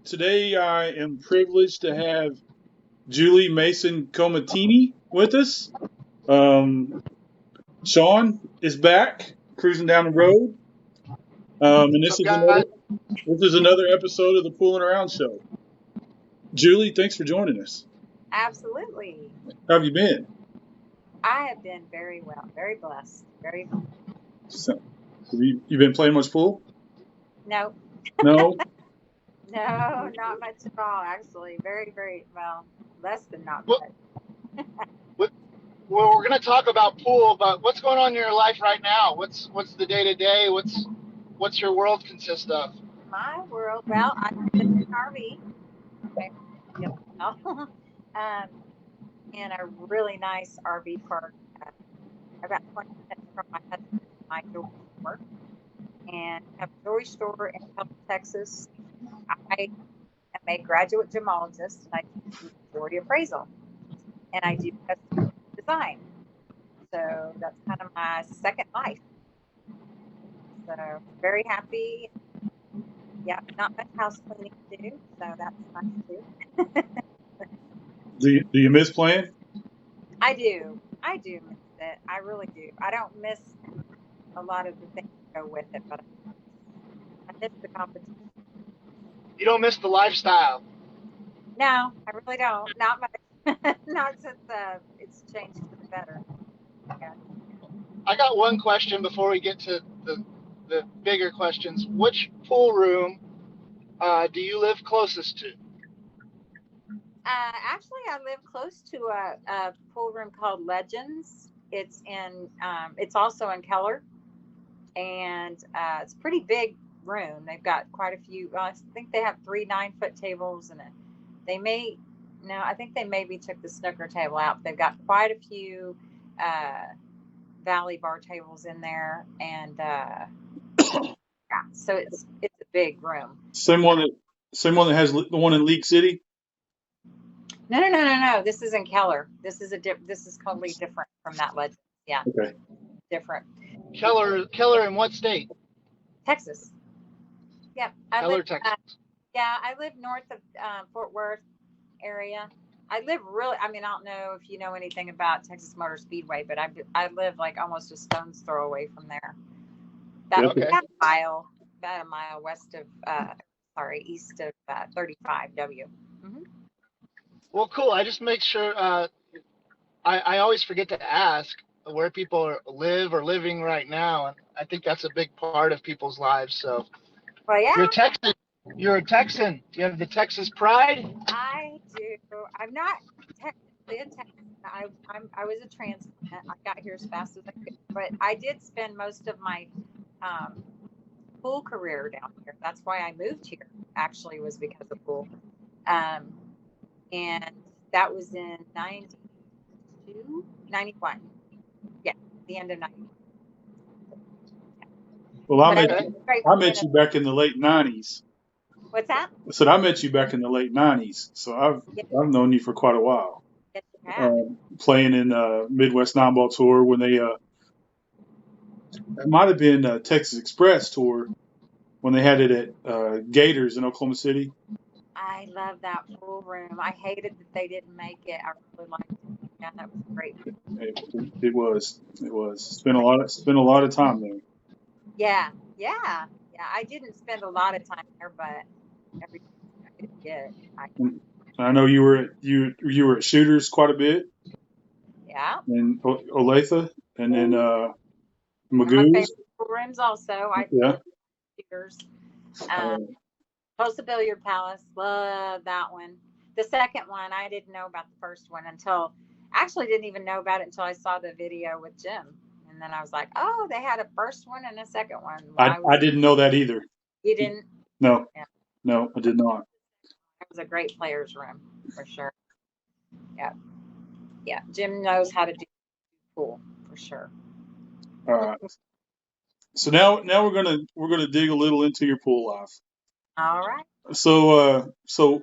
Today I am privileged to have Julie Mason-Comintini with us. Um, Sean is back, cruising down the road, and What's this up, is guys? another episode of the Pooling Around Show. Julie, thanks for joining us. Absolutely. How have you been? I have been very well, very blessed. So, have you been playing much pool? No, No. no, not much at all, actually. Very well, less than not Well, much. well, we're going to talk about pool, but what's going on in your life right now? What's the day to day? What's your world consist of? My world, well, I live in an RV. Okay, yep, no. In a really nice RV park, about 20 minutes from my husband and my jewelry store. And I have a jewelry store in Keller, Texas. I am a graduate gemologist, and I do jewelry appraisal. And I do custom design. So that's kind of my second life. So very happy. Yeah, not much house cleaning to do, so that's nice too. Do you miss playing? I do. I do miss it. I really do. I don't miss a lot of the things that go with it, but I miss the competition. You don't miss the lifestyle. No, I really don't. Not much. Not since it's changed for the better. Yeah. I got one question before we get to the bigger questions. Which pool room do you live closest to? Actually, I live close to a pool room called Legends. It's also in Keller, and it's a pretty big room. They've got quite a few. I think they have 3 9-foot tables, and they may. No, I think they maybe took the snooker table out. They've got quite a few uh, Valley bar tables in there, and yeah, so it's a big room. Same one that has the one in League City. No. This is in Keller. This is totally different from that Legend. Yeah, Okay. different. Keller in what state? Texas. Yep. Keller, Texas. Yeah, I live north of Fort Worth area. I live really. I mean, I don't know if you know anything about Texas Motor Speedway, but I live like almost a stone's throw away from there. Okay. About a mile west of, east of 35W. Mm-hmm. Well, cool. I just make sure. I always forget to ask where people live or living right now, and I think that's a big part of people's lives. So Well, yeah, you're a Texan. You're a Texan. Do you have the Texas pride? I do. I'm not technically a Texan. I was a transplant. I got here as fast as I could, but I did spend most of my um, pool career down here. That's why I moved here. Actually, was because of pool, um, and that was in 92, 91. Yeah, the end of 91. Well, I But I met Okay. came straight I from met you Minnesota. back in the late '90s. What's that? I said I met you back in the late '90s, so Yes, I've known you for quite a while. yes, you have. Playing in Midwest Nine Ball Tour when it might have been Texas Express Tour when they had it at Gators in Oklahoma City. I love that pool room. I hated that they didn't make it. I really liked it. Yeah, that was great. It was spent a lot of time there. Yeah. I didn't spend a lot of time there, but everything I could get, I And I know you were at Shooters quite a bit yeah. in Olathe, and then One of my favorite Magoo's. pool rooms. Also, I Yeah. love theaters. Uh, Tulsa Billiard Palace, love that one. The second one, I didn't know about the first one until, actually didn't even know about it until I saw the video with Jim, and then I was like, oh, they had a first one and a second one. When I didn't know that either. You didn't? No, Yeah, no, I did not. it was a great players room for sure. Yeah, yeah. Jim knows how to do pool for sure. All right. So now we're gonna dig a little into your pool life. All right. So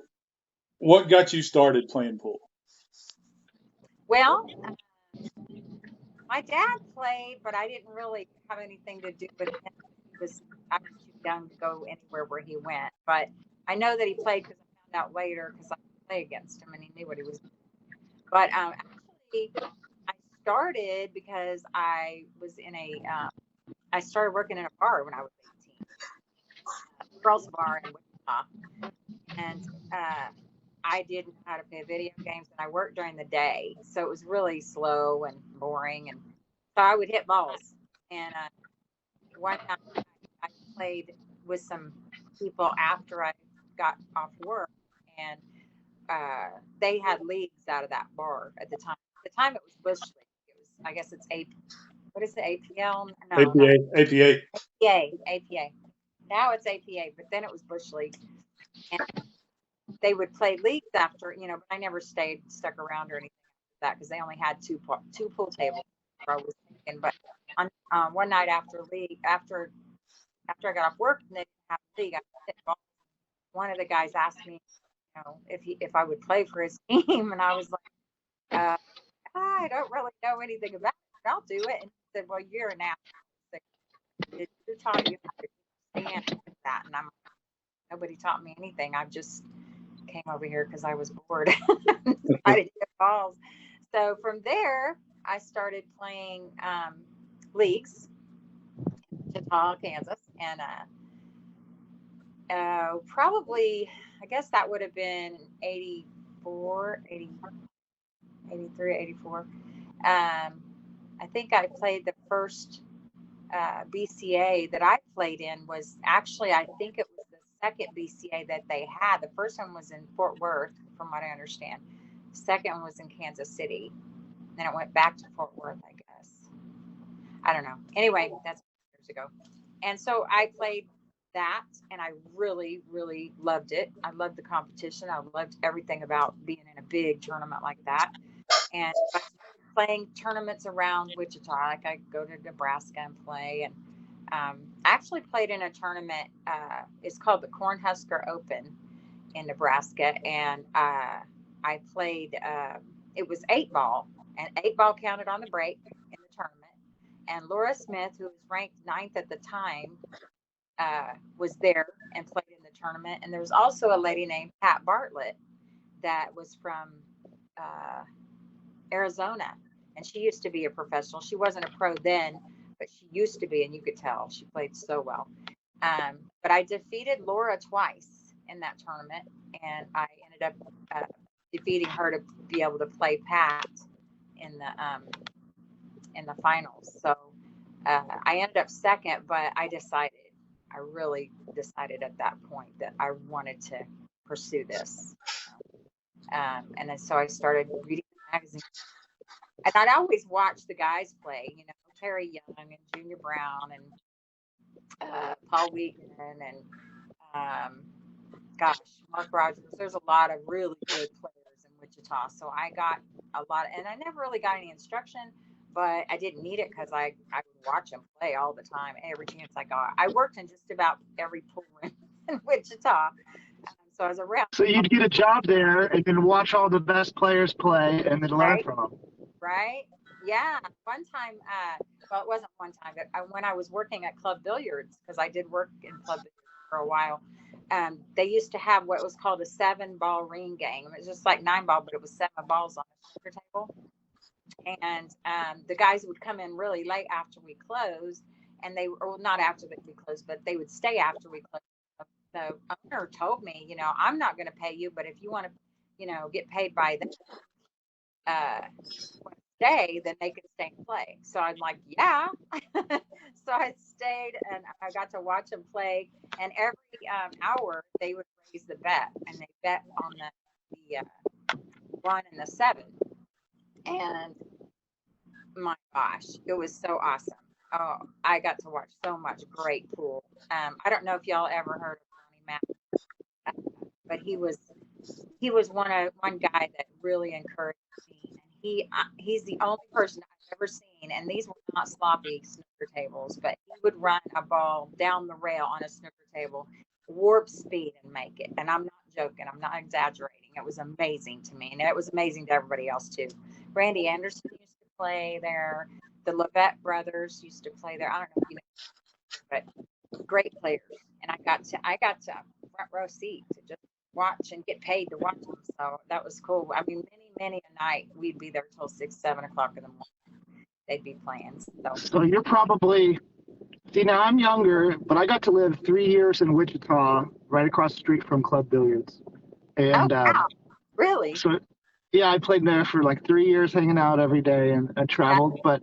what got you started playing pool? Well, my dad played, but I didn't really have anything to do with him. I was too young to go anywhere where he went. But I know that he played because I found out later because I played against him and he knew what he was doing. But actually, I started because I was in I started working in a bar when I was 18, a girls' bar in Wichita, and I didn't know how to play video games, and I worked during the day, so it was really slow and boring, and so I would hit balls. And one night I played with some people after I got off work, and they had leagues out of that bar at the time. At the time, it was Bush League. It was, I guess it's a what is it, APL? No, not APA. APA. Now it's APA, but then it was Bush League, and they would play leagues after, but I never stuck around or anything like that because they only had two pool tables where I was thinking. But on one night after after I got off work and they didn't have a league, one of the guys asked me, if I would play for his team, and I was like, I don't really know anything about it, but I'll do it. And he said, well, you're an athlete. Who taught you how to understand that? And I'm like, nobody taught me anything. I just came over here because I was bored. I didn't get balls. So from there, I started playing leagues in Wichita, Kansas, and probably, I guess that would have been 84, 80, 83, 84. I think I played the first BCA that I played in was actually, I think it was the second BCA that they had. The first one was in Fort Worth, from what I understand. The second one was in Kansas City. Then it went back to Fort Worth, I guess. I don't know. Anyway, that's years ago. And so I played that, and I really, really loved it. I loved the competition. I loved everything about being in a big tournament like that. And I started playing tournaments around Wichita. Like I go to Nebraska and play. And I actually played in a tournament. It's called the Cornhusker Open in Nebraska. And I played, it was 8-ball, and 8-ball counted on the break in the tournament. And Laura Smith, who was ranked 9th at the time, was there and played in the tournament. And there was also a lady named Pat Bartlett that was from Arizona, and she used to be a professional. She wasn't a pro then, but she used to be, and you could tell she played so well. But I defeated Laura twice in that tournament, and I ended up defeating her to be able to play Pat in the finals. So I ended up second, but I really decided at that point that I wanted to pursue this. And then so I started reading the magazine. And I'd always watch the guys play, Terry Young and Junior Brown and Paul Wheaton and Mark Rogers. There's a lot of really good players in Wichita. So I got a lot, and I never really got any instruction, but I didn't need it because I would watch them play all the time, every chance I got. I worked in just about every pool in Wichita. So I was around. So you'd get a job there and then watch all the best players play and then learn from them. Right? Yeah. One time, well, it wasn't one time, but when I was working at Club Billiards, because I did work in Club Billiards for a while, they used to have what was called a 7-ball ring game. It was just like 9-ball, but it was 7 balls on a snooker table. And the guys would come in really late after we closed, and not after we closed, but they would stay after we closed. The owner told me, I'm not going to pay you, but if you want to, get paid by the stay, then they could stay and play. So I'm like, yeah. So I stayed, and I got to watch them play. And every hour they would raise the bet, and they bet on the 1 and the 7. And my gosh, it was so awesome. Oh, I got to watch so much great pool. I don't know if y'all ever heard of Ronnie Mack, but he was one guy that really encouraged me. And he's the only person I've ever seen, and these were not sloppy snooker tables, but he would run a ball down the rail on a snooker table, warp speed, and make it. And I'm not joking. I'm not exaggerating. It was amazing to me, and it was amazing to everybody else too. Randy Anderson used to play there. The Levette brothers used to play there. I don't know if you know, but great players. And I got to front row seat to just watch and get paid to watch them. So that was cool. I mean, many a night we'd be there till 6, 7 o'clock in the morning. They'd be playing. So you're probably, see, now I'm younger, but I got to live 3 years in Wichita, right across the street from Club Billiards. And wow. Really? so, yeah, I played there for like 3 years, hanging out every day and traveled. But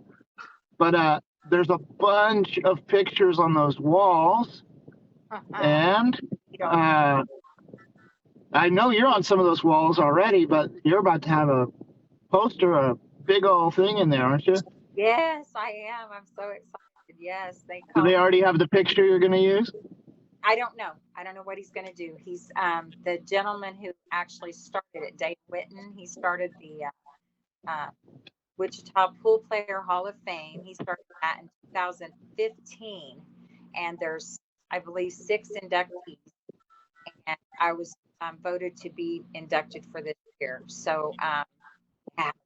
there's a bunch of pictures on those walls, and I know you're on some of those walls already, but you're about to have a poster, a big old thing in there, aren't you? Yes, I am. I'm so excited. Yes, Do they already have the picture you're going to use? I don't know. I don't know what he's going to do. He's the gentleman who actually started it, Dave Whitten. He started the Wichita Pool Player Hall of Fame. He started that in 2015, and there's, I believe, 6 inductees, and I was voted to be inducted for this year. So I'm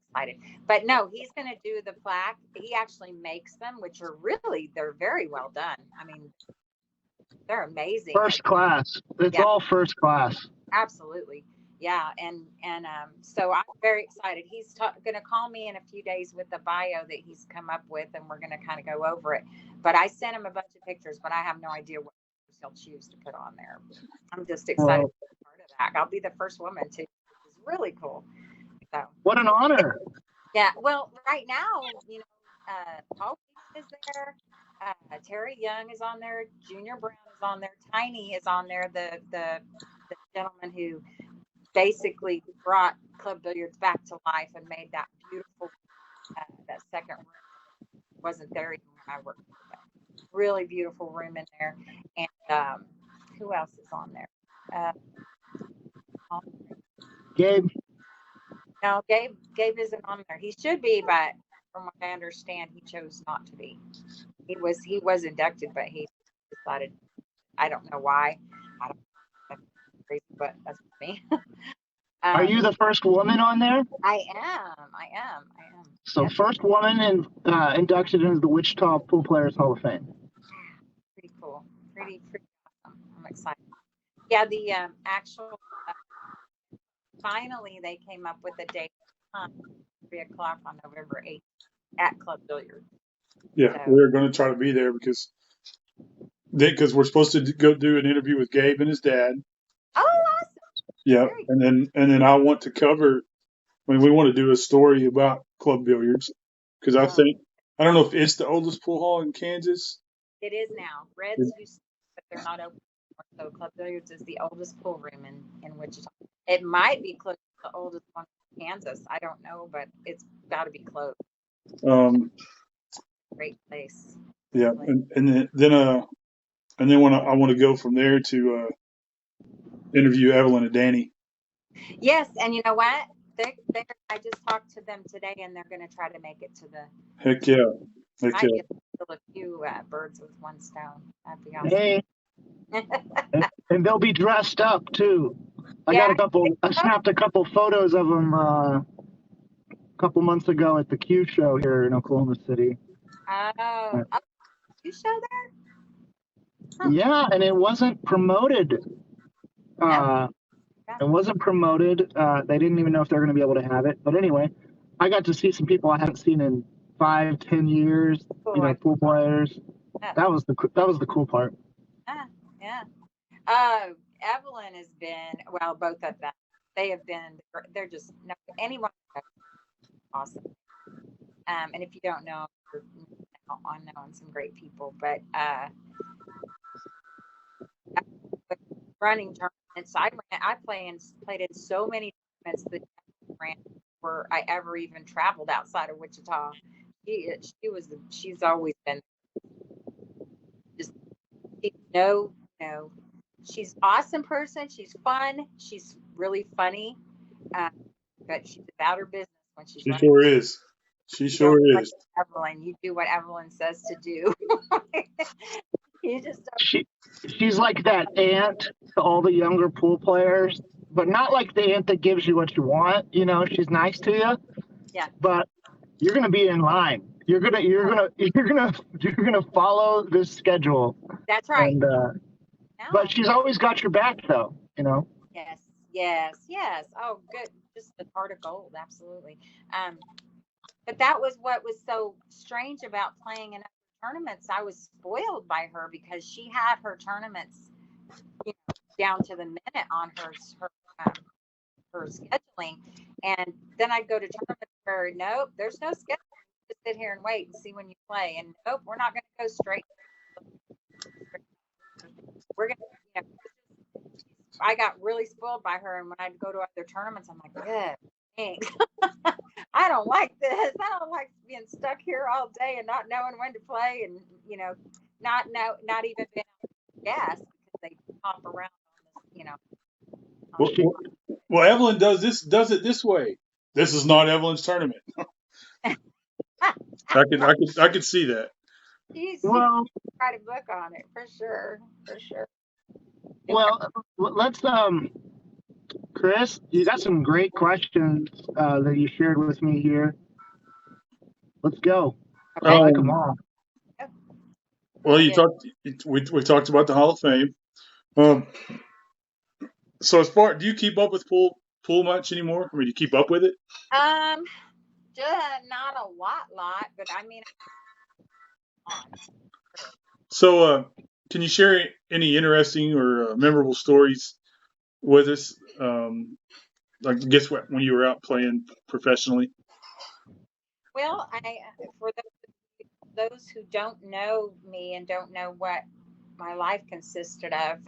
excited. But no, he's going to do the plaque. He actually makes them, which are really, they're very well done. I mean, they're amazing. First class. It's all first class. Absolutely. Yeah. And so I'm very excited. He's going to call me in a few days with the bio that he's come up with, and we're going to kind of go over it. But I sent him a bunch of pictures, but I have no idea what he'll choose to put on there. I'm just excited to be part of that. I'll be the first woman to, which is really cool. So what an honor. Yeah. Well, right now, you know, Paul is there. Terry Young is on there. Junior Brown is on there. Tiny is on there. The gentleman who basically brought Club Billiards back to life and made that beautiful, that second room. Wasn't there even when I worked there. Really beautiful room in there. And who else is on there? Gabe. No, Gabe isn't on there. He should be, but from what I understand, he chose not to be. He was inducted, but he decided, I don't know why. I don't know, crazy, but that's me. Are you the first woman on there? I am. So yes. First woman inducted into the Wichita Pool Players Hall of Fame. Pretty cool. Pretty awesome. I'm excited. Yeah, the actual finally they came up with a date, 3 o'clock on November 8th at Club Billiards. Yeah, so we're going to try to be there because we're supposed to go do an interview with Gabe and his dad. Oh, awesome! Yeah, and then I want to cover. I mean, we want to do a story about Club Billiards because I don't know if it's the oldest pool hall in Kansas. It is now. Reds used to, but they're not open anymore. So Club Billiards is the oldest pool room in Wichita. It might be close to the oldest one in Kansas. I don't know, but it's got to be close. Great place. Yeah, and then when I want to go from there to interview Evelyn and Danny. Yes, and you know what? I just talked to them today, and they're going to try to make it to the. Heck yeah! I get a few birds with one stone. That'd be awesome. Hey, and they'll be dressed up too. I snapped a couple photos of them a couple months ago at the Q show here in Oklahoma City. Oh, Q show there? Huh. Yeah, and it wasn't promoted. It wasn't promoted. They didn't even know if they were going to be able to have it. But anyway, I got to see some people I haven't seen in 5-10 years. Cool. You know, pool players. Yeah. That was the cool part. Yeah. Evelyn has been, well, both of them. They have been. They're just anyone awesome. And if you don't know, you're unknown some great people, but running tournaments. I played in so many tournaments that ran before I ever even traveled outside of Wichita. She's always been just she's an awesome person. She's fun. She's really funny, but she's about her business when she's. She sure is. She sure is. Evelyn, you do what Evelyn says to do. You just don't. She's like that aunt to all the younger pool players, but not like the aunt that gives you what you want. You know, she's nice to you. Yeah. But you're gonna be in line. You're gonna follow this schedule. That's right. And But she's always got your back, though. Yes, yes, yes. Oh, good. Just the heart of gold. Absolutely. Um, but that was what was so strange about playing in other tournaments. I was spoiled by her because she had her tournaments, down to the minute on um, her scheduling. And then I'd go to tournaments where nope, there's no schedule. Just sit here and wait and see when you play. And nope, we're not going to go straight. We're going to, I got really spoiled by her. And when I'd go to other tournaments, I'm like, good, thanks. I don't like this. I don't like being stuck here all day and not knowing when to play, and not even being able to guess because they hop around on this. Well, Evelyn does it this way. This is not Evelyn's tournament. I could see that. She Well, write a book on it for sure, for sure. well, let's Chris, you got some great questions that you shared with me here. Let's go. I like them all. Well, we talked about the Hall of Fame. So do you keep up with pool much anymore? I mean, do you keep up with it? Just not a lot, but I mean. So, can you share any interesting or memorable stories with us? Like, guess what? When you were out playing professionally. Well, for those who don't know me and don't know what my life consisted of,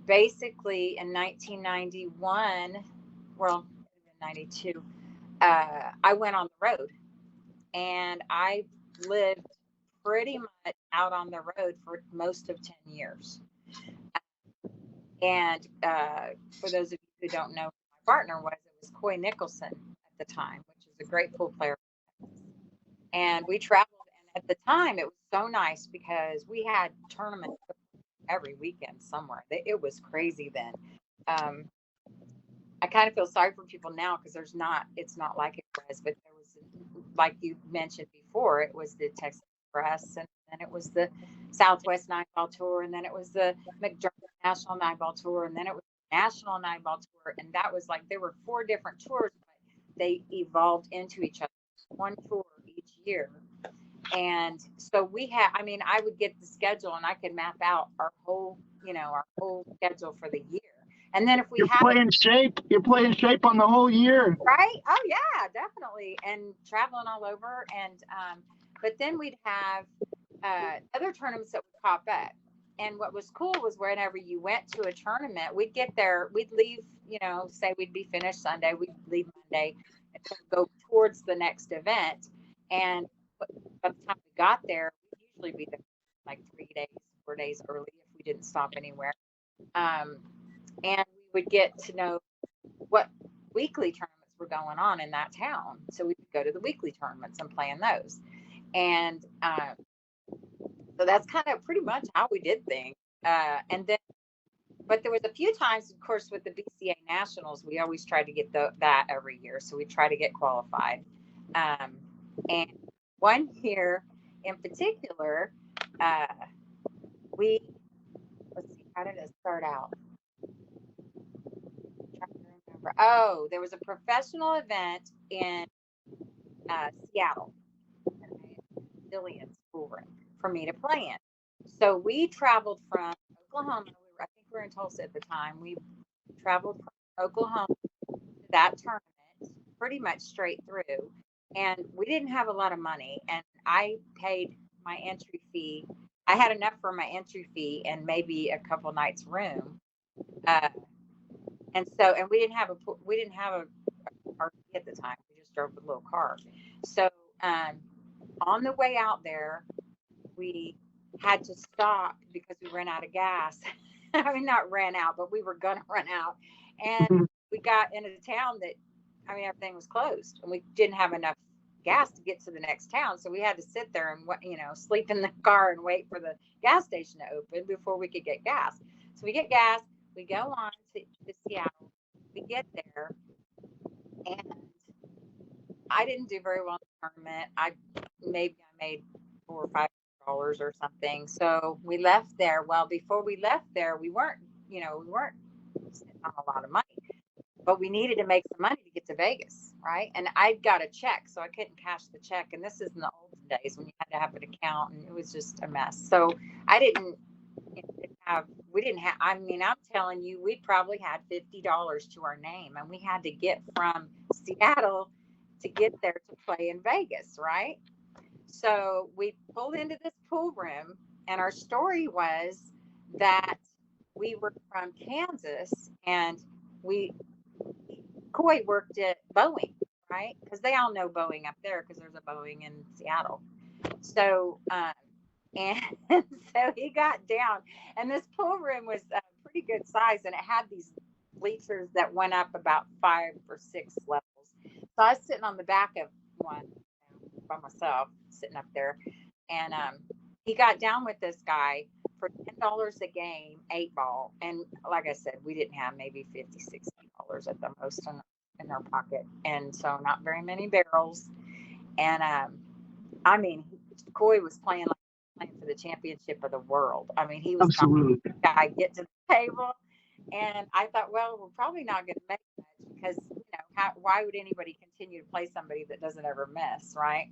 basically in 1991, well, 92, I went on the road, and I lived pretty much out on the road for most of 10 years. And for those of you who don't know who my partner was, it was Coy Nicholson at the time, which is a great pool player. And we traveled, and at the time it was so nice because we had tournaments every weekend somewhere. It was crazy then. I kind of feel sorry for people now because it's not like it was, but there was, like you mentioned before, it was the Texas Express, and then it was the Southwest Nine Ball Tour, and then it was the McDermott National Nine Ball Tour, and then it was the National Nine Ball Tour, and that was like there were 4 different tours, but they evolved into each other, one tour each year. And so I would get the schedule and I could map out our whole schedule for the year. And then if we you're playing shape on the whole year, right? Oh yeah, definitely. And traveling all over. And but then we'd have other tournaments that would pop up. And what was cool was whenever you went to a tournament, we'd get there, we'd leave, say we'd be finished Sunday, we'd leave Monday and go towards the next event. And by the time we got there, we'd usually be there like 3 days, 4 days early if we didn't stop anywhere. And we would get to know what weekly tournaments were going on in that town. So we would go to the weekly tournaments and play in those. And so that's kind of pretty much how we did things. But there was a few times, of course, with the BCA Nationals, we always tried to get that every year. So we try to get qualified. And one year in particular, let's see, how did it start out? I'm trying to remember. Oh, there was a professional event in Seattle, Zillions pool room for me to play in. So we traveled from Oklahoma. I think we were in Tulsa at the time. We traveled from Oklahoma to that tournament pretty much straight through. And we didn't have a lot of money. And I paid my entry fee. I had enough for my entry fee and maybe a couple nights room. And we didn't have a RV at the time. We just drove a little car. So on the way out there, we had to stop because we ran out of gas. I mean, not ran out, but we were going to run out. And we got in a town that, everything was closed and we didn't have enough gas to get to the next town. So we had to sit there and, sleep in the car and wait for the gas station to open before we could get gas. So we get gas, we go on to Seattle, we get there, and I didn't do very well in the tournament. I made 4 or 5 or something. So we left there. Well, before we left there, we weren't sitting on a lot of money, but we needed to make some money to get to Vegas, right? And I'd got a check, so I couldn't cash the check. And this is in the olden days when you had to have an account, and it was just a mess. So I didn't we didn't have, I mean, I'm telling you, we probably had $50 to our name, and we had to get from Seattle to get there to play in Vegas, right? So we pulled into this pool room, and our story was that we were from Kansas, and Coy worked at Boeing, right? Because they all know Boeing up there because there's a Boeing in Seattle. So, and so he got down, and this pool room was a pretty good size, and it had these bleachers that went up about 5 or 6 levels. So I was sitting on the back of one by myself, sitting up there, and he got down with this guy for $10 a game, 8-ball, and like I said, we didn't have maybe $50-$60 at the most in our pocket, and so not very many barrels. And I mean, Coy was playing for the championship of the world. I mean, he was absolutely. I get to the table, and I thought, well, we're probably not going to make much because why would anybody continue to play somebody that doesn't ever miss, right?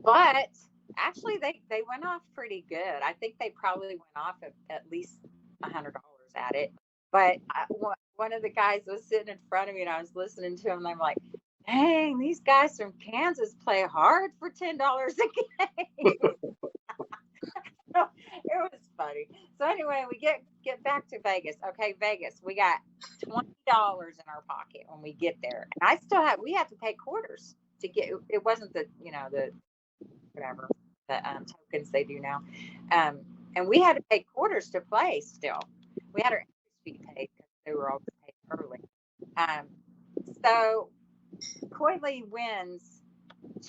But actually, they went off pretty good. I think they probably went off at least $100 at it. But one of the guys was sitting in front of me, and I was listening to him, and I'm like, dang, these guys from Kansas play hard for $10 a game. It was funny. So anyway, we get back to Vegas. Okay, Vegas, we got $20 in our pocket when we get there, and we had to pay quarters to get. It wasn't the whatever the tokens they do now, and we had to pay quarters to play. Still, we had our entry fee paid because they were always paid early. So Coyley wins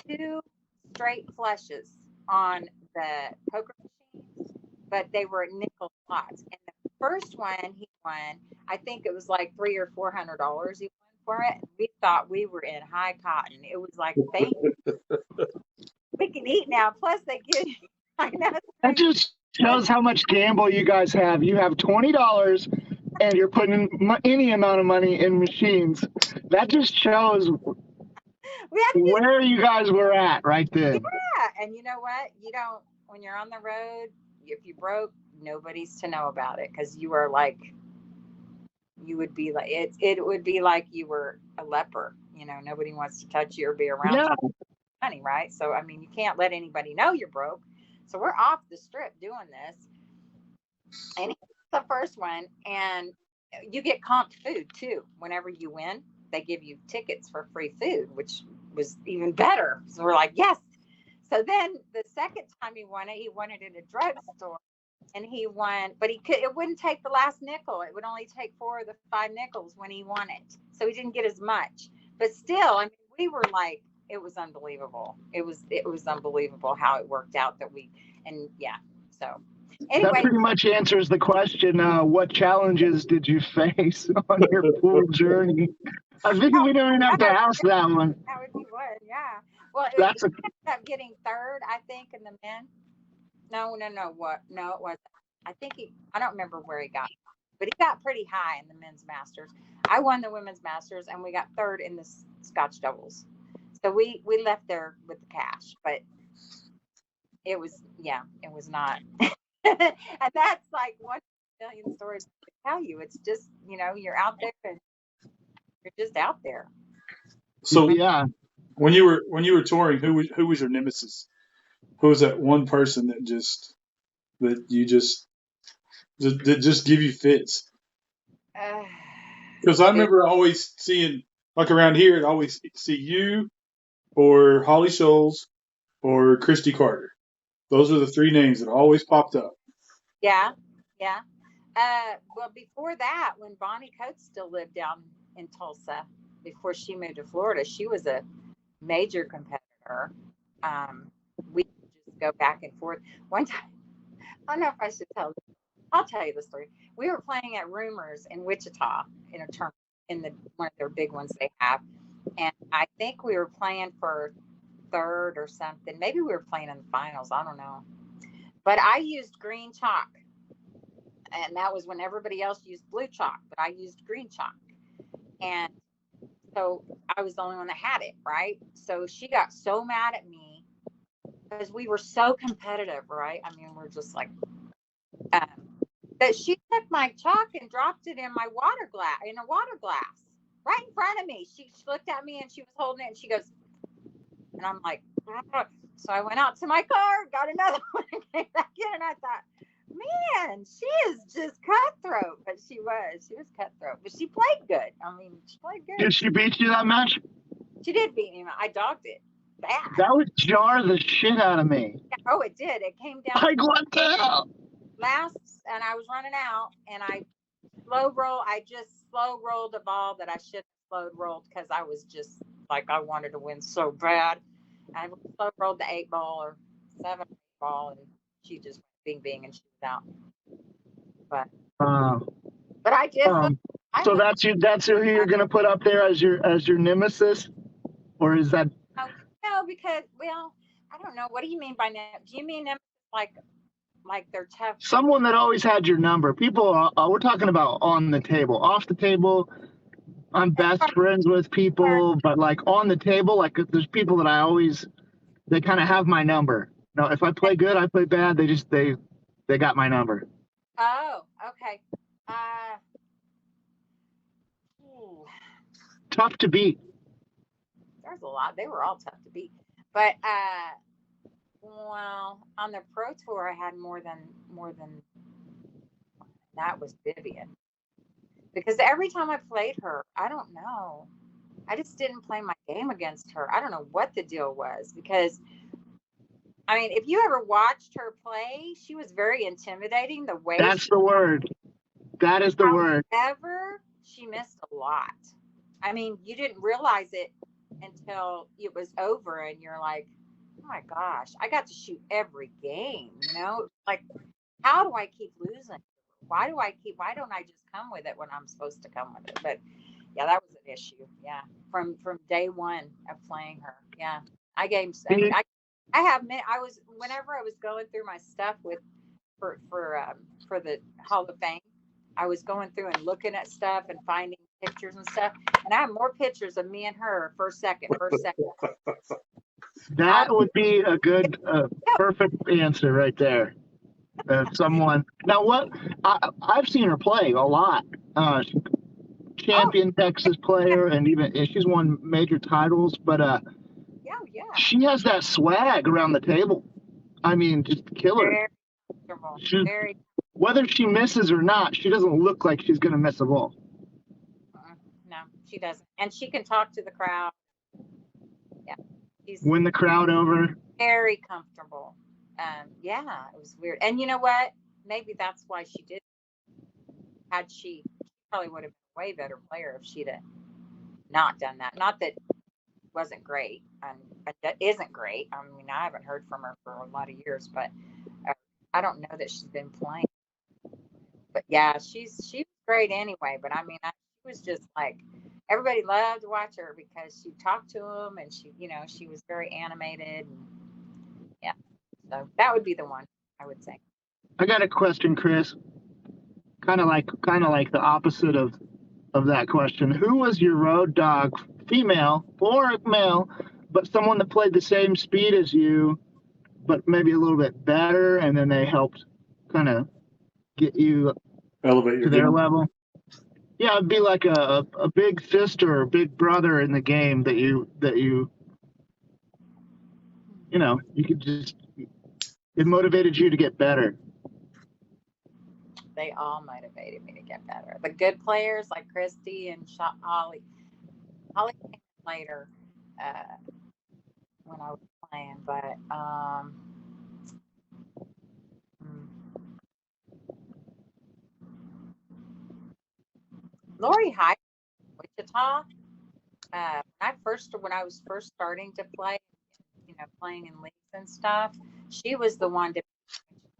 2 straight flushes on the poker machines, but they were nickel slots. And the first one he won, I think it was like $300 or $400 he won for it. We thought we were in high cotton. It was like, we can eat now. Plus, they give you. I know. That just shows how much gamble you guys have. You have $20, and you're putting any amount of money in machines. That just shows where you guys were at right then. Yeah, and you know what? You don't, when you're on the road, if you broke, nobody's to know about it because you are like, you would be like, it would be like you were a leper. Nobody wants to touch you or be around you. Money, right? So I mean, you can't let anybody know you're broke. So we're off the strip doing this, and it's the first one, and you get comped food too. Whenever you win, they give you tickets for free food, which was even better. So we're like, yes. So then the second time he won it in a drugstore, and he won, but it wouldn't take the last nickel. It would only take 4 of the 5 nickels when he won it. So he didn't get as much, but still, I mean, we were like, it was unbelievable. It was unbelievable how it worked out so anyway. That pretty much answers the question, what challenges did you face on your pool journey? I think we don't even have to ask that one. That would be one, yeah. Well, he ended up getting 3rd, I think, in the men. No, it wasn't. I think I don't remember where he got, but he got pretty high in the men's masters. I won the women's masters, and we got 3rd in the Scotch doubles. So we left there with the cash, but it was not. And that's like 1 million stories to tell you. It's just, you're out there and you're just out there. So yeah, when you were touring, who was your nemesis? Who was that one person that just give you fits? Because I remember always seeing, like around here, I'd always see you or Holly Scholes or Christy Carter. Those are the 3 names that always popped up. Yeah. Well, before that, when Bonnie Coates still lived down in Tulsa, before she moved to Florida, she was a major competitor. We just go back and forth. One time, I don't know if I should tell this. I'll tell you the story. We were playing at Rumors in Wichita in a tournament, in one of their big ones they have. And I think we were playing for third or something. Maybe we were playing in the finals. I don't know. But I used green chalk. And that was when everybody else used blue chalk, but I used green chalk. And so I was the only one that had it, right? So she got so mad at me because we were so competitive, right? I mean, we're just like, that she took my chalk and dropped it in my water glass, right in front of me. She looked at me and she was holding it and she goes, and I'm like, ugh. So I went out to my car, got another one, and came back in, and I thought, man, she is just cutthroat. But she was cutthroat, but she played good. I mean, she played good. Did she beat you that match? She did beat me. I dogged it bad. That would jar the shit out of me. Oh, it did. It came down. Like, what the hell? And I was running out, and I just slow rolled a ball that I should have slow rolled because I was just like, I wanted to win so bad. I slow rolled the 8 ball or 7 ball, and she just went bing, and she was out. But I did. So that's you. That's who you're gonna put up there as your nemesis, or is that? No, because I don't know. What do you mean by nemesis? Do you mean nemesis like they're tough? Someone that always had your number. People, we're talking about on the table. Off the table, I'm best friends with people, but like on the table, like there's people that they kind of have my number. No, if I play good, I play bad. They got my number. Oh, okay. Tough to beat. There's a lot. They were all tough to beat, but well, on the pro tour, I had more than that was Vivian, because every time I played her, I don't know, I just didn't play my game against her. I don't know what the deal was, because I mean, if you ever watched her play, she was very intimidating. The way that's the word. That is the word. However, she missed a lot. I mean, you didn't realize it until it was over, and you're like, oh my gosh, I got to shoot every game, like, how do I keep losing? Why don't I just come with it when I'm supposed to come with it? But yeah, that was an issue. Yeah. From day one of playing her. Yeah. Whenever I was going through my stuff for the Hall of Fame, I was going through and looking at stuff and finding pictures and stuff. And I have more pictures of me and her first second. That would be a good, perfect answer right there. Someone now, what I've seen her play a lot. Champion Texas player, and even she's won major titles. But yeah, she has that swag around the table. I mean, just killer. Very. Whether she misses or not, she doesn't look like she's gonna miss a ball. No, she doesn't, and she can talk to the crowd. Yeah, win the crowd over. Very comfortable. Yeah, it was weird. And you know what? Maybe that's why she did. She probably would have been a way better player if she'd have not done that. Not that it wasn't great, and that isn't great. I mean, I haven't heard from her for a lot of years, but I don't know that she's been playing. But yeah, she's great anyway. But I mean, she was just like, everybody loved to watch her because she talked to them, and she was very animated. And yeah, so that would be the one I would say. I got a question, Chris. Kind of like the opposite of that question. Who was your road dog, female or male, but someone that played the same speed as you, but maybe a little bit better, and then they helped kind of get you elevate to their level? Yeah, it'd be like a big sister or big brother in the game that you could just, it motivated you to get better. They all motivated me to get better. The good players like Christy and Holly. Holly came later when I was playing, but Lori Hyde, Wichita. When I was first starting to play, playing in leagues and stuff, she was the one to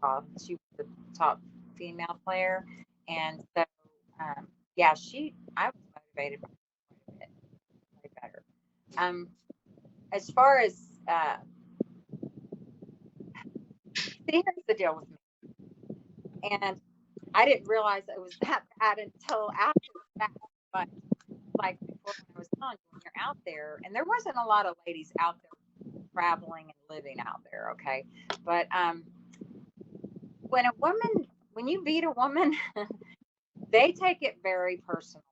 Wichita. She was the top female player, and so I was motivated by it way better. As far as uh, see, here's the deal with me, and I didn't realize it was that bad until after the fact. But like before, when I was telling you, when you're out there, and there wasn't a lot of ladies out there traveling and living out there, okay, but when you beat a woman, they take it very personally.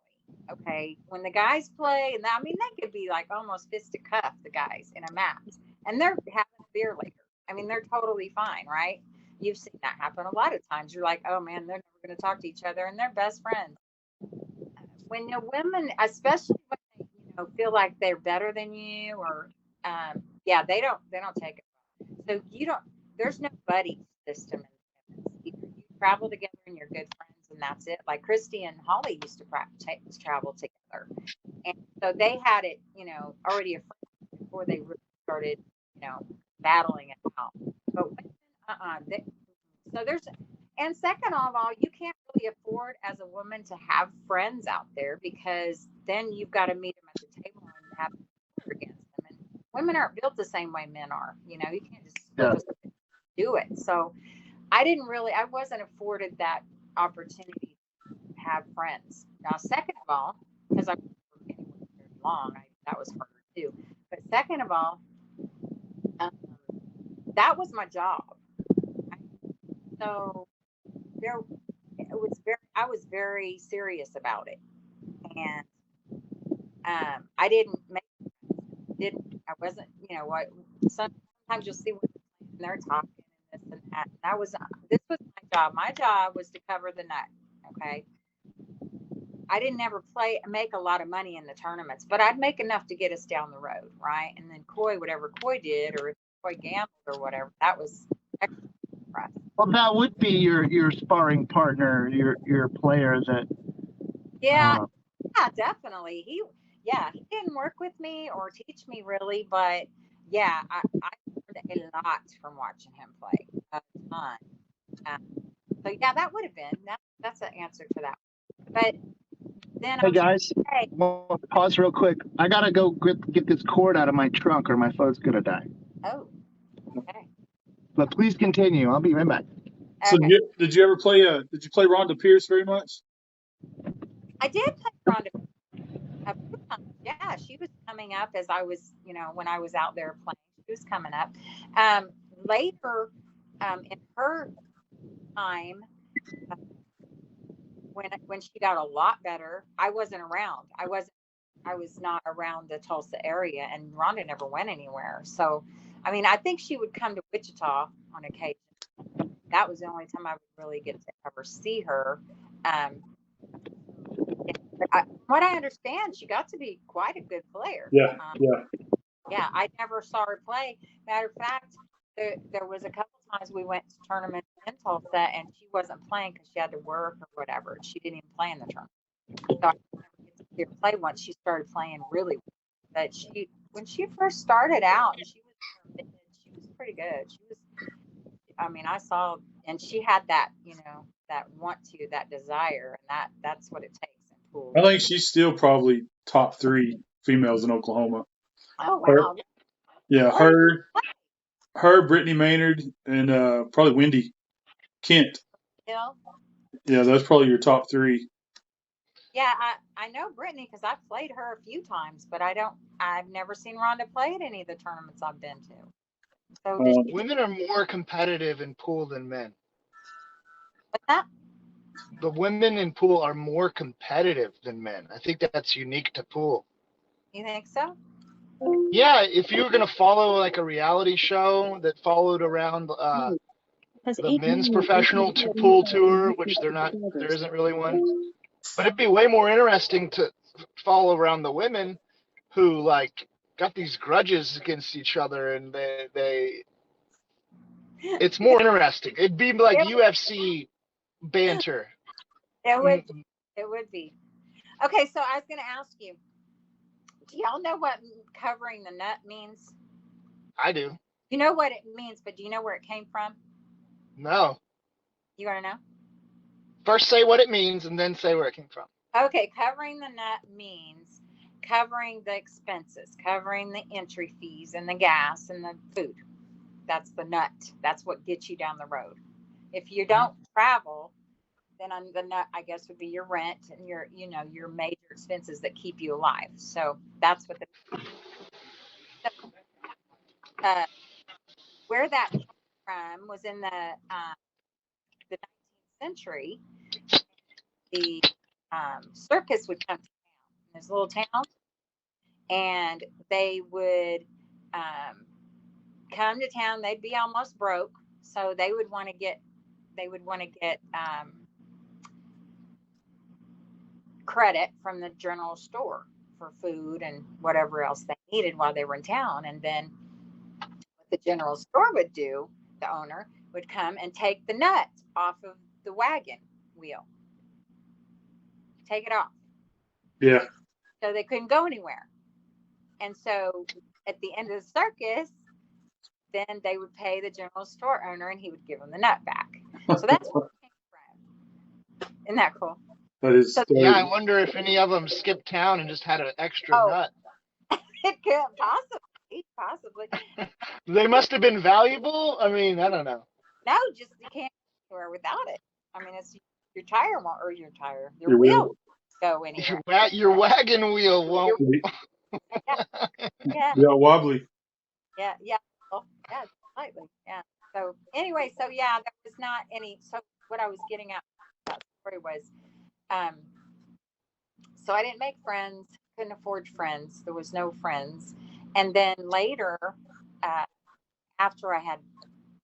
Okay, when the guys play, and I mean, they could be like almost fisticuff the guys in a match, and they're having a beer later. I mean, they're totally fine, right? You've seen that happen a lot of times. You're like, oh man, they're never going to talk to each other, and they're best friends. When the women, especially when they, feel like they're better than you, or yeah, they don't take it. So you don't. There's no buddy system in women's. Either you travel together and you're good friends, and that's it. Like Christy and Holly used to travel together, and so they had it, already a friend before they really started, battling it out. But women, so there's, and second of all, you can't really afford as a woman to have friends out there, because then you've got to meet them at the table and have against them. And women aren't built the same way men are. You can't just do it. So I wasn't afforded that opportunity to have friends. Now, second of all, because I wasn't anywhere very long, that was harder too. But second of all, um, that was my job. So I was very serious about it, and I I wasn't, what, sometimes you'll see women and they're talking and this and that. And this was my job. My job was to cover the nut. Okay. I didn't ever make a lot of money in the tournaments, but I'd make enough to get us down the road. Right. And then whatever Coy did, or if Coy gambled or whatever, that was extra for us. Well, that would be your sparring partner, your player that. Yeah, definitely. He didn't work with me or teach me really, but yeah, I learned a lot from watching him play. A ton. So yeah, that would have been that's the answer to that. But then Hey guys, pause real quick. I gotta go get this cord out of my trunk, or my phone's gonna die. Oh, okay. But please continue. I'll be right back. So did you ever play? Did you play Rhonda Pierce very much? I did play Rhonda. Yeah, she was coming up as I was, when I was out there playing. She was coming up. Later, in her time, when she got a lot better, I wasn't around. I was not around the Tulsa area, and Rhonda never went anywhere. So, I mean, I think she would come to Wichita on occasion. But that was the only time I would really get to ever see her. From what I understand, she got to be quite a good player. Yeah, yeah. I never saw her play. Matter of fact, there was a couple times we went to tournaments in Tulsa, and she wasn't playing because she had to work or whatever. She didn't even play in the tournament. So I never get to see her play once. She started playing really well. But when she first started out, and she was pretty good. I saw, and she had that, that that desire, and that's what it takes in pool. I think she's still probably top 3 females in Oklahoma. Oh wow! Her, Brittany Maynard, and probably Wendy Kent. Yeah, that's probably your top 3. Yeah, I know Brittany because I've played her a few times, but I've never seen Rhonda play at any of the tournaments I've been to. So women are more competitive in pool than men. What's that? The women in pool are more competitive than men. I think that's unique to pool. You think so? Yeah, if you were going to follow like a reality show that followed around the men's professional pool tour, which there isn't really one. But it'd be way more interesting to follow around the women who like got these grudges against each other, and it's more interesting. It'd be like UFC banter. It would be. Okay, so I was going to ask you, do y'all know what covering the nut means? I do. You know what it means, but do you know where it came from? No. You want to know? First say what it means and then say where it came from. Okay, covering the nut means covering the expenses, covering the entry fees and the gas and the food. That's the nut. That's what gets you down the road. If you don't travel, then the nut, I guess, would be your rent and your major expenses that keep you alive. So that's what uh, where that came from was in the 19th century. The circus would come to town, this little town, and they would come to town. They'd be almost broke, so they would want to get credit from the general store for food and whatever else they needed while they were in town. And then what the general store would do, the owner would come and take the nut off of the wagon wheel, take it off. Yeah. So they couldn't go anywhere. And so at the end of the circus, then they would pay the general store owner and he would give them the nut back. So that's where it came from. Isn't that cool? That is. So, Yeah, I wonder if any of them skipped town and just had an extra nut. It could possibly. They must have been valuable. I mean, I don't know. No, just you can't go anywhere without it. I mean, it's your tire won't, or your wheel won't go anywhere. Your wagon wheel won't. Yeah. Yeah, wobbly. Yeah. Well, yeah, slightly. Yeah. So anyway, so yeah, there was not any. So what I was getting at that story was, so I didn't make friends, couldn't afford friends. There was no friends. And then later, after I had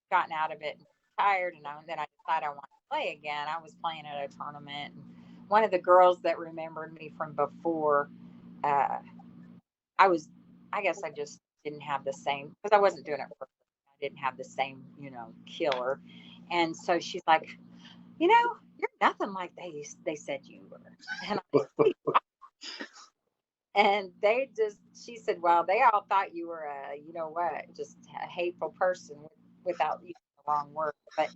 gotten out of it and retired, and then I decided I wanted to play again, I was playing at a tournament. And one of the girls that remembered me from before, I guess I just didn't have the same, because I wasn't doing it for, I didn't have the same, killer. And so she's like, you're nothing like they said you were. And she said, well, they all thought you were just a hateful person without using the wrong word. But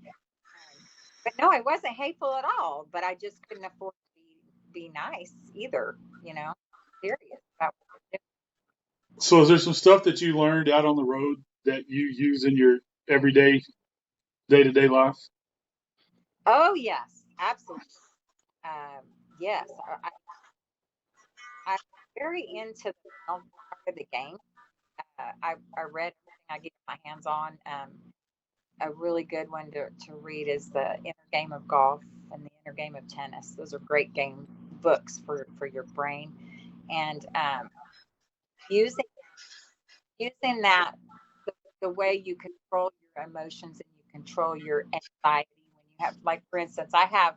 no, I wasn't hateful at all, but I just couldn't afford to be nice either, serious about what they're doing. So is there some stuff that you learned out on the road that you use in your everyday, day-to-day life? Oh, yes, absolutely. Yes, I'm very into the part of the game. I read everything I get my hands on. A really good one to read is the Inner Game of Golf and the Inner Game of Tennis. Those are great game books for your brain. And using that, the way you control your emotions and you control your anxiety when you have, like, for instance, I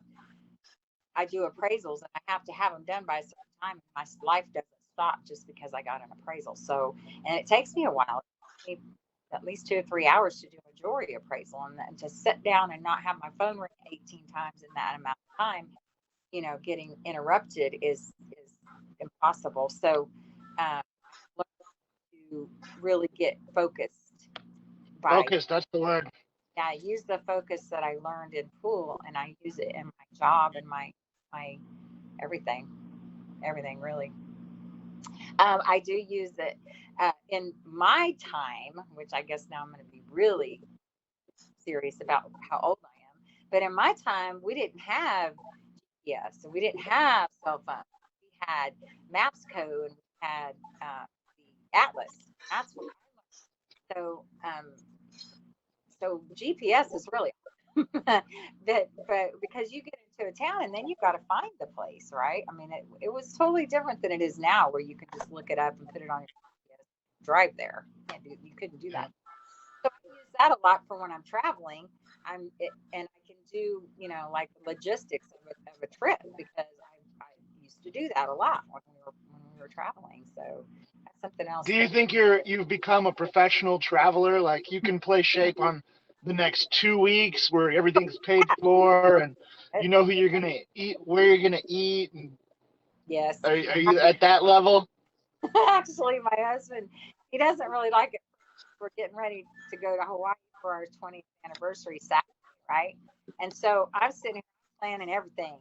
do appraisals and I have to have them done by a certain time. My life doesn't stop just because I got an appraisal. So, and it takes me a while. It takes me at least 2 or 3 hours to do a jewelry appraisal, and to sit down and not have my phone ring 18 times in that amount of time, getting interrupted is impossible. So, to really get focused. Focus, that's the word. Yeah, I use the focus that I learned in pool, and I use it in my job and my everything really. I do use it in my time, which I guess now I'm going to be really serious about how old I am. But in my time, we didn't have GPS, so we didn't have cell phones. We had Maps Code, we had the Atlas. That's what I learned. So GPS is really but because you get into a town and then you've got to find the place, right? I mean, it was totally different than it is now, where you can just look it up and put it on your GPS, drive there. You couldn't do that. So I use that a lot for when I'm traveling. And I can do, like logistics of a trip, because I used to do that a lot when we were traveling. So that's something else. Do you think you've become a professional traveler? Like, you can play shape on the next 2 weeks where everything's paid for, and you know who you're gonna eat, where you're gonna eat, and yes. Are you at that level? Actually, my husband, he doesn't really like it. We're getting ready to go to Hawaii for our 20th anniversary Saturday, right? And so I'm sitting here planning everything.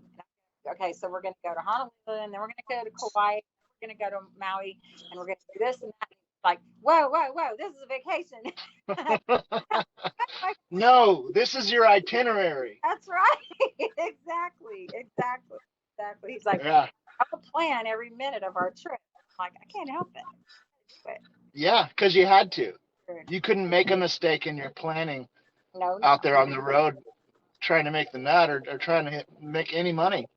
Okay, so we're going to go to Honolulu, and then we're going to go to Kauai. going to go to Maui and we're going to do this and that. Like, whoa, this is a vacation. No, this is your itinerary. That's right. Exactly. He's like, Yeah. I will plan every minute of our trip. I'm like, I can't help it. But, yeah, because you had to. You couldn't make a mistake in your planning out there on the road trying to make the nut or trying to make any money.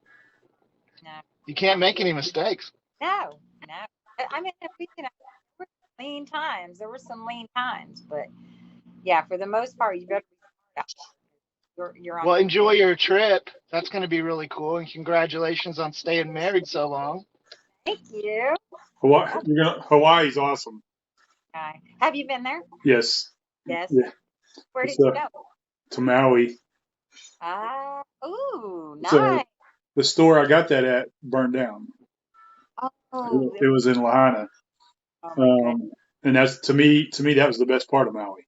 No. You can't make any mistakes. No. I mean, there were lean times. There were some lean times, but yeah, for the most part, you better be smart. You're on. Well, enjoy your trip. That's going to be really cool, and congratulations on staying married so long. Thank you. Hawaii's awesome. Okay. Have you been there? Yes. Yes. Yeah. Where did you go? To Maui. Ooh, nice. So the store I got that at burned down. Oh, it was in Lahaina. And that's to me that was the best part of Maui.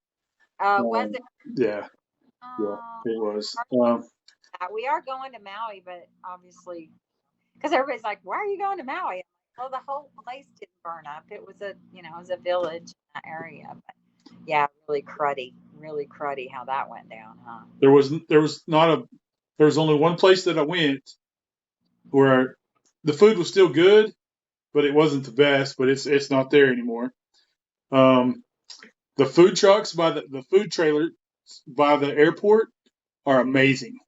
Was it? Yeah. Yeah, it was. We are going to Maui, but obviously, because everybody's like, "Why are you going to Maui?" Well, the whole place didn't burn up. It was it was a village in that area. But yeah, really cruddy how that went down, huh? There was only one place that I went where the food was still good, but it wasn't the best. But it's not there anymore. The food trucks by the food trailer by the airport are amazing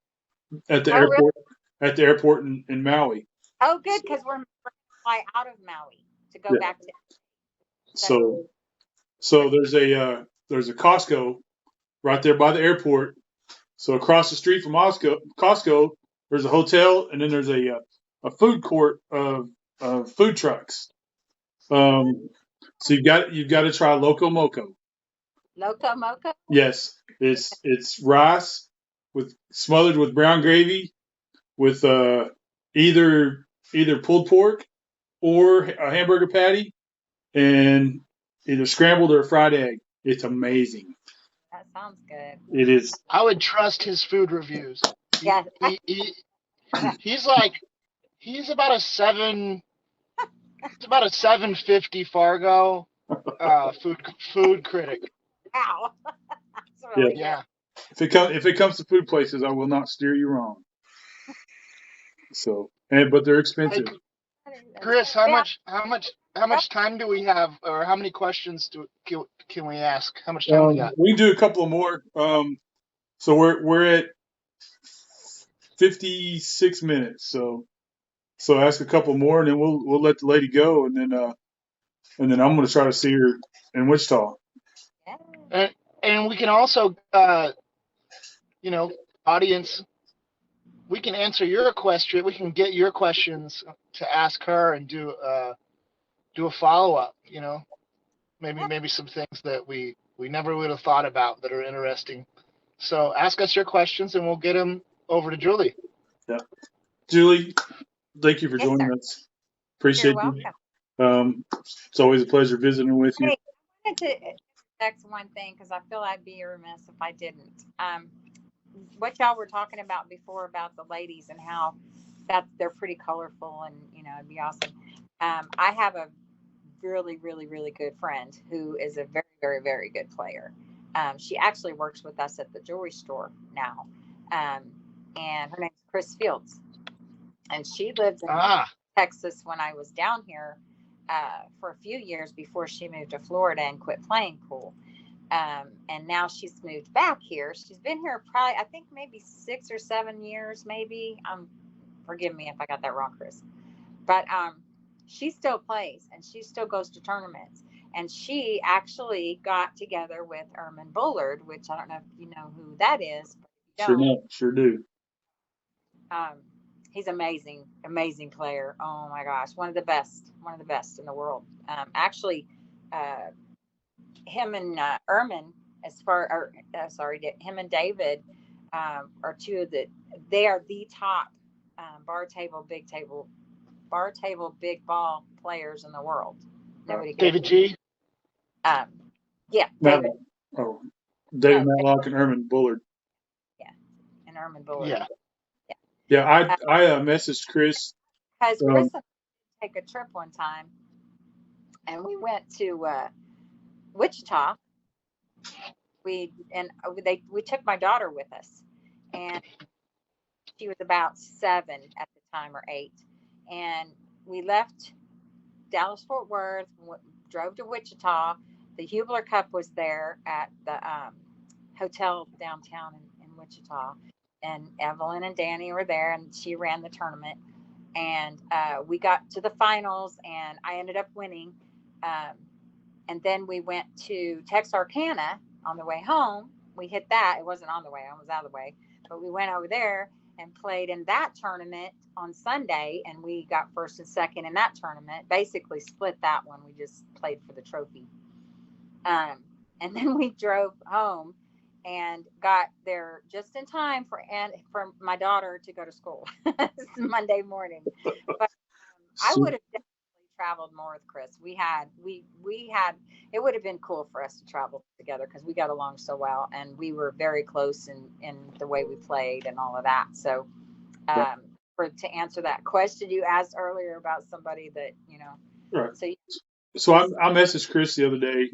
at the airport. Really? At the airport in Maui. Oh, good, because we're fly out of Maui to go back to. So there's a Costco right there by the airport. So across the street from Costco, there's a hotel, and then there's a food court of food trucks. So you've got to try Loco Moco. Loco Moco? Yes, it's rice smothered with brown gravy with either pulled pork or a hamburger patty and either scrambled or a fried egg. It's amazing. That sounds good. It is. I would trust his food reviews. Yeah. He's about a 750 Fargo food critic. Wow. That's really yeah. If it comes to food places, I will not steer you wrong. So, but they're expensive. Chris, how much time do we have, or how many questions can we ask? How much time we got? We can do a couple of more. So we're at 56 minutes. So ask a couple more, and then we'll let the lady go, and then I'm going to try to see her in Wichita. And we can also, audience, we can answer your question. We can get your questions to ask her and do a follow up. Maybe some things that we never would have thought about that are interesting. So ask us your questions, and we'll get them over to Julie. Yeah, Julie, thank you for joining us. Appreciate you. It's always a pleasure visiting with you. I wanted to text one thing because I feel I'd be remiss if I didn't. What y'all were talking about before about the ladies and how they're pretty colorful and it'd be awesome. I have a really, really, really good friend who is a very, very, very good player. She actually works with us at the jewelry store now, and her name's Chris Fields, and she lived in Texas when I was down here for a few years before she moved to Florida and quit playing pool. And now she's moved back here. She's been here probably, I think, maybe 6 or 7 years, maybe. Forgive me if I got that wrong, Chris. But she still plays and she still goes to tournaments. And she actually got together with Erman Bullard, which I don't know if you know who that is. But Sure do. He's amazing, amazing player. Oh my gosh, one of the best in the world. Actually, him and Erman, him and David are two of they are the top bar table, big ball players in the world. Nobody. David G. Yeah, David. David Matlock and Erman Bullard. Yeah, and Erman Bullard. Yeah. Yeah, I messaged Chris. Because Chris take a trip one time, and we went to Wichita. We took my daughter with us, and she was about 7 at the time, or 8, and we left Dallas Fort Worth, drove to Wichita. The Hubler Cup was there at the hotel downtown in Wichita, and Evelyn and Danny were there, and she ran the tournament. And we got to the finals, and I ended up winning. And then we went to Texarkana on the way home. We hit that. It wasn't on the way. I was out of the way. But we went over there and played in that tournament on Sunday, and we got first and second in that tournament. Basically split that one. We just played for the trophy. And then we drove home and got there just in time for my daughter to go to school Monday morning. But I would have definitely traveled more with Chris. We had it would have been cool for us to travel together because we got along so well, and we were very close in the way we played and all of that. So to answer that question you asked earlier about somebody that Right. So I messaged Chris the other day.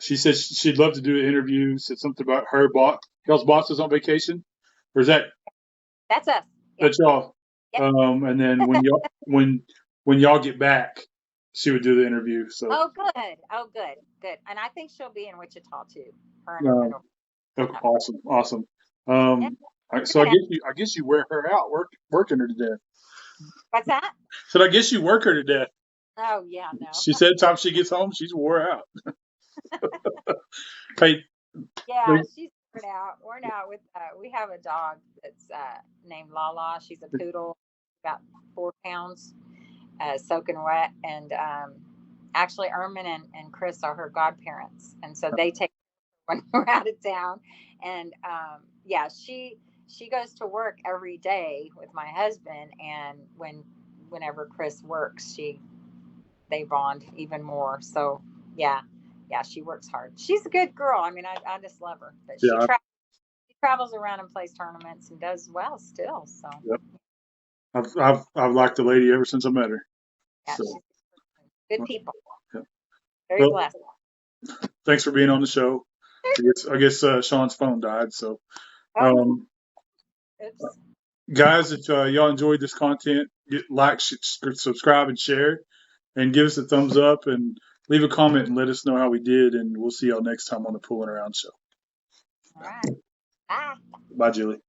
She said she'd love to do an interview. Said something about y'all's boss is on vacation, or is that? That's us. That's y'all. Yep. And then when y'all get back, she would do the interview. So. Oh, good. And I think she'll be in Wichita too. Her and her Awesome. So I guess you wear her out, working her to death. What's that? So I guess you work her to death. Oh yeah, no. She said time she gets home, she's wore out. Hey. Yeah, she's worn out with. We have a dog that's named Lala. She's a poodle, about 4 pounds, soaking wet, and actually Ermin and Chris are her godparents, and so they take her when we're out of town. And she goes to work every day with my husband, and whenever Chris works, they bond even more. So yeah, she works hard. She's a good girl. I mean, I just love her. But she travels around and plays tournaments and does well still. So yep. I've liked the lady ever since I met her. Yeah, so. Good people. Yeah. Very blessed. Thanks for being on the show. I guess Sean's phone died. So, guys, if y'all enjoyed this content, like, subscribe, and share, and give us a thumbs up, and leave a comment and let us know how we did. And we'll see y'all next time on the Pulling Around Show. All right. Bye. Bye, Julie.